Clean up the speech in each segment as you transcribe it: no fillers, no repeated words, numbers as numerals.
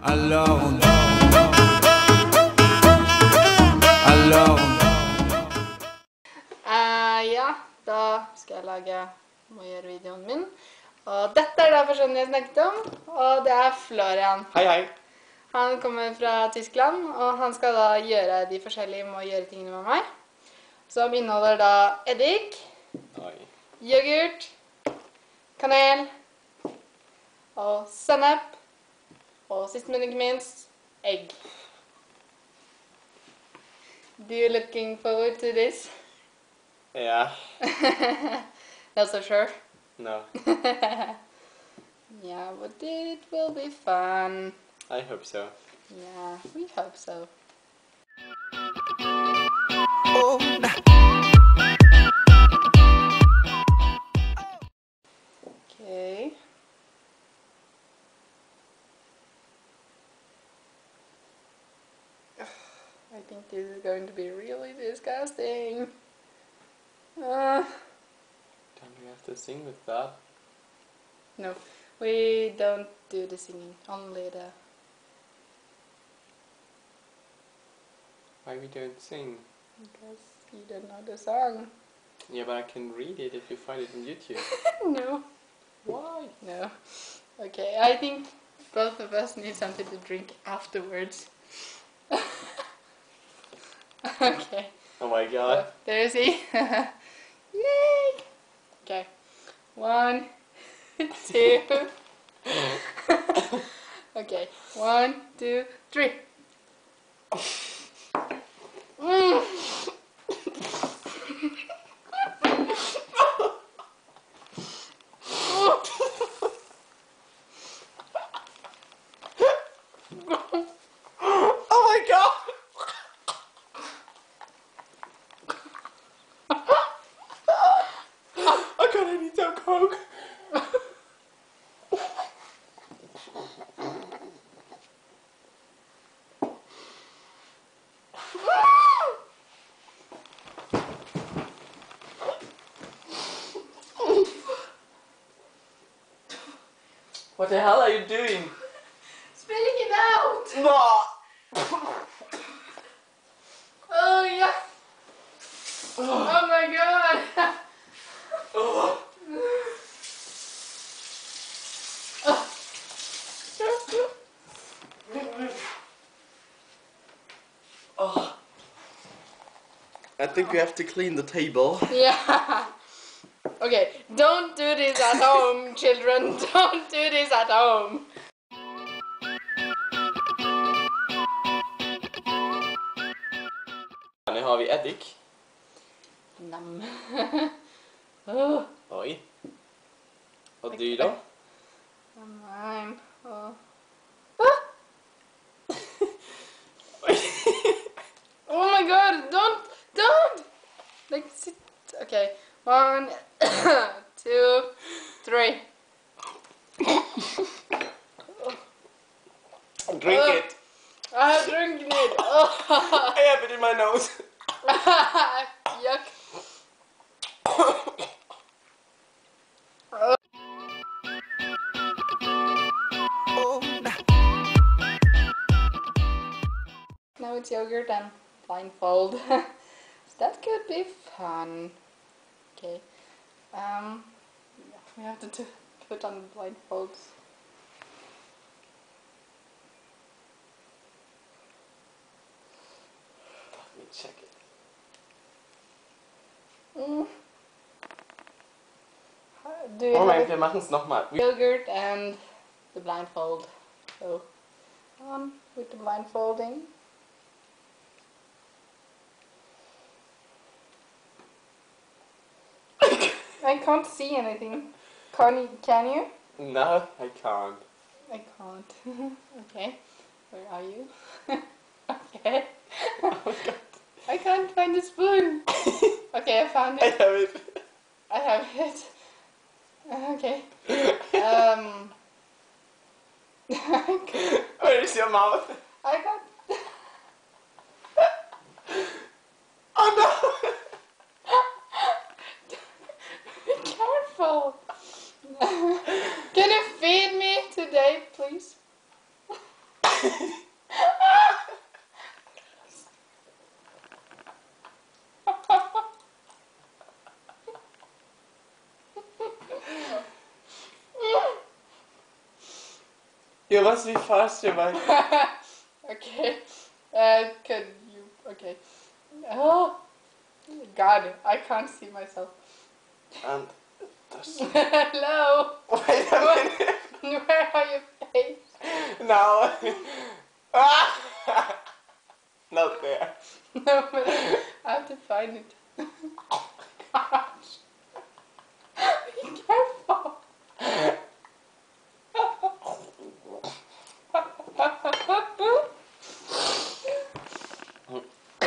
Alors Ja, da skal jeg må gjøre videoen min. Og dette er da personen jeg snakket om, og det er Florian. Hei, hei. Han kommer fra Tyskland, og han skal da gjøre de forskjellige med å gjøre tingene med meg. Som inneholder da eddik, yoghurt, kanel, og sennep, og sist men ikke minst, egg. Do you looking forward to this? Yeah. Not so sure? No. Yeah, but it will be fun. I hope so. Yeah, we hope so. Okay. I think this is going to be really disgusting. Don't we have to sing with that? No, we don't do the singing, only the... Why we don't sing? Because you don't know the song. Yeah, but I can read it if you find it on YouTube. No. Why? No. Okay, I think both of us need something to drink afterwards. Okay. Oh my god. So, there's he. Yay! Okay. 1, 2. Okay. 1, 2, 3. Oh my god! Oh god, I need some coke. What the hell are you doing? Spilling it out! No! Oh yeah! Oh my god! Oh. Oh. I think we have to clean the table. Yeah. Okay, don't do this at home, children. Don't do this at home. Nu har vi eddik. Nam. Oh, Oj. Och du då? mine. Oh. Oh my god, don't! Like, sit. Okay, 1, 2, 3. Drink it. I have drinking it. Oh. I have it in my nose. Yuck. Now it's yogurt and blindfold. So that could be fun. Okay. Yeah, we have to put on blindfolds. Let me check it. Do you Moment, have wir machen es nochmal. yogurt and the blindfold? So, on with the blindfolding. I can't see anything. Can you? No, I can't. I can't. Okay. Where are you? Okay. Oh god. I can't find the spoon. Okay, I found I it. have it. I have it. Okay. Where is your mouth? I got. Oh no! Be careful. Can you feed me today, please? You must be faster, man. Okay. Can you? Okay. Oh God, I can't see myself. And that's... Hello. Wait a minute. Where are your face? No. Not there. No, but I have to find it. Gosh. Be careful.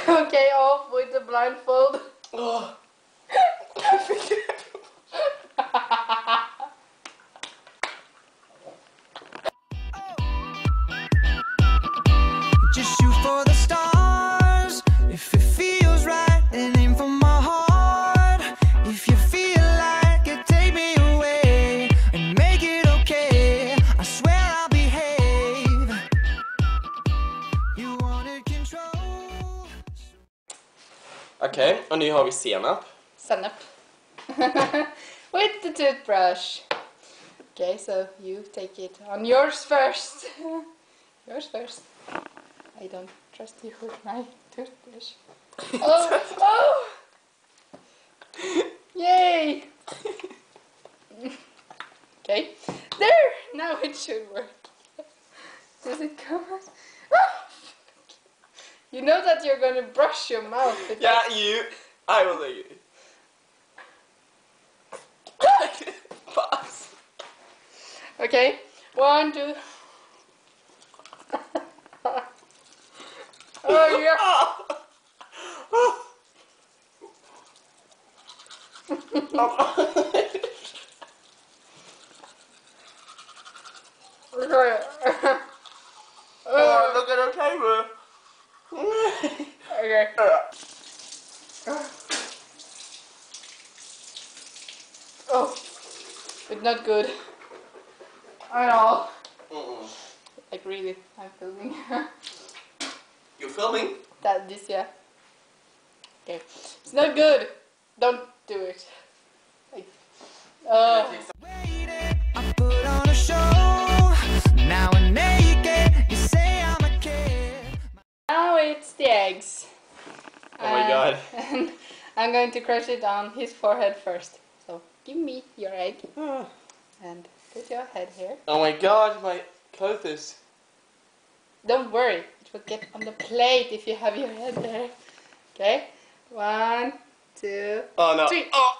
Okay, off with the blindfold. Oh. Just shoot for the stars if it feels right, and aim for my heart. If you feel like it, take me away and make it okay. I swear I'll behave. You wanted control. Okej, och nu har vi senap. Senap. With the toothbrush. Okay, so you take it on yours first. Yours first. I don't trust you with my toothbrush. Oh! Oh! Yay! Okay. There! Now it should work. Does it come out? You know that you're gonna brush your mouth with Yeah, you. I will do you. Pass. Okay, 1, 2. Oh yeah. Oh, look at the table. Okay. Oh, it's not good at all. Like really, I'm filming. You filming? This, yeah. Okay, it's not good. Don't do it. Like, oh. Waited, I put on a show. Now I'm naked. You say I'm a kid. Now it's the eggs. Oh my God. And I'm going to crush it on his forehead first. So give me your egg and put your head here. Oh my God, my clothes is... Don't worry, it will get on the plate if you have your head there. Okay, 1, 2, Oh no. 3. Oh.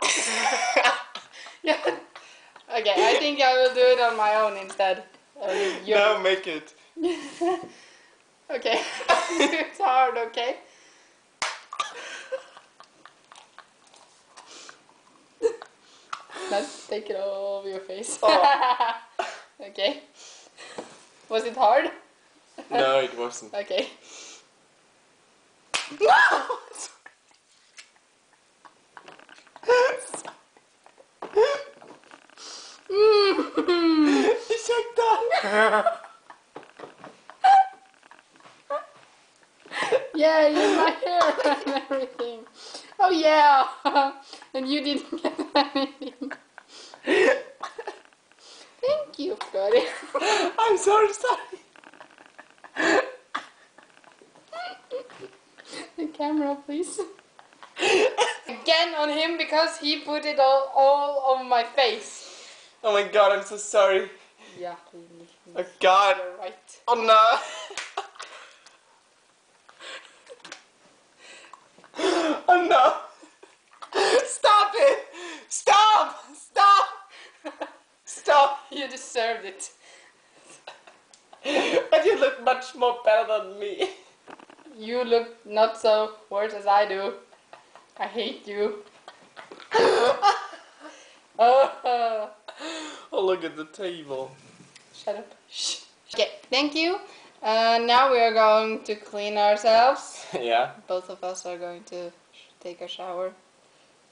Yeah. Okay, I think I will do it on my own instead. No, make it. Okay, it's hard, okay? Let's take it all over your face. Oh. Okay. Was it hard? No, it wasn't. Okay. Ursäkta! Yeah, you have my hair and everything. Oh yeah! And you didn't get anything. Thank you, buddy. I'm sorry, sorry. The camera, please. Again on him because he put it all on my face. Oh my God, I'm so sorry. Yeah, really. Oh God. You're right. Oh no. Oh no. Stop it. Stop. Stop. Stop. You deserved it. But you look much more better than me. You look not so worse as I do. I hate you. Oh, Oh, look at the table. shut up. Shh. Okay, thank you. Now we are going to clean ourselves. Yeah. Both of us are going to take a shower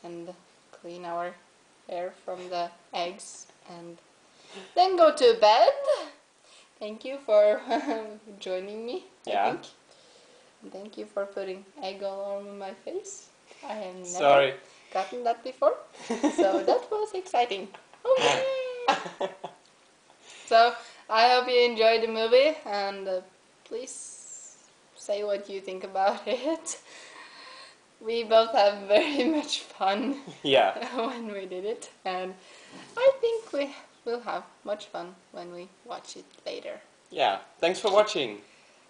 and clean our hair from the eggs and then go to bed. Thank you for joining me. Yeah. I think. And thank you for putting egg all over my face. I have never Sorry. gotten that before, so that was exciting. Okay. So I hope you enjoyed the movie, and please say what you think about it. We both have very much fun Yeah. when we did it, and I think we will have much fun when we watch it later. Yeah. Thanks for watching.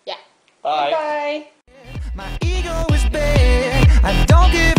Yeah. Bye. Bye. My ego is big. I don't give